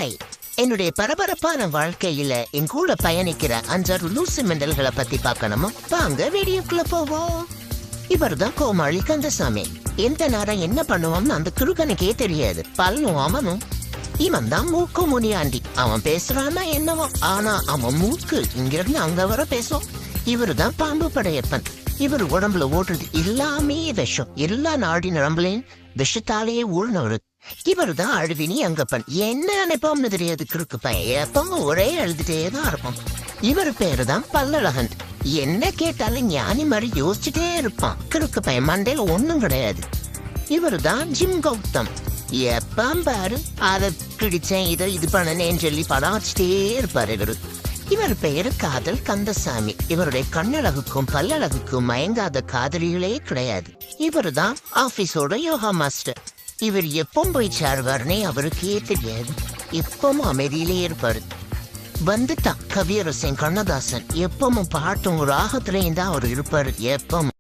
Hi. என்னுடைய பரபரப்பான வாழ்க்கையில என் கூட பயணிக்கிற 5 லூசு மெண்டல்களை பத்தி பார்க்கணுமா? வாங்க வீடியோக்குள்ள போவோம். இவர்தான் கோமாளி கந்தசாமி. எந்த நேரம் என்ன பண்ணுவோம்னு அந்த குறுக்கனுக்கே தெரியாது. பல்லும் அவனும். இவன் தான் மூக்கு முனியாண்டி. அவன் பேசுறான்னா என்னவோ, ஆனா அவன் மூக்கு இங்கிருந்து அங்க வர பேசும். இவருதான் பாம்பு படையப்பன். இவர் உடம்புல ஓடுறது எல்லாமே விஷம். எல்லா நாடி நரம்புலையும் விஷத்தாலேயே ஊழ்னவரு. இவருதான் அழுவினி அங்கப்பன். என்ன நினைப்போம்னு தெரியாது கிறுக்கு பையன். எப்பவும் ஒரே அழுதுட்டேதான் இருப்பான். இவர் பேரு தான் பல்லழகன். என்ன கேட்டாலும் ஞானி மாதிரி யோசிச்சுட்டே இருப்பான். கிறுக்கு பையன் மண்டையில ஒண்ணும் கிடையாது. இவருதான் ஜிம் கௌதம். எப்பம் பாரு அதை பிடிச்சேன் இதை இது பண்ணனேன்னு சொல்லி படம் வச்சுட்டே இருப்பாரு இவரு. இவர் பெயரு காதல் கந்தசாமி. இவருடைய கண்ணழகுக்கும் பல்லழகுக்கும் மயங்காத காதலிகளே கிடையாது. இவருதான் ஆபீஸோட யோகா மாஸ்டர். இவர் எப்பவும் போய் சார்வார்னே அவருக்கே தெரியாது. எப்பவும் அமைதியிலே இருப்பாரு. வந்துட்டான் கவியரசன் கண்ணதாசன். எப்பவும் பாட்டும் ராகத்திலேயும் தான் அவர் இருப்பாரு. எப்பவும்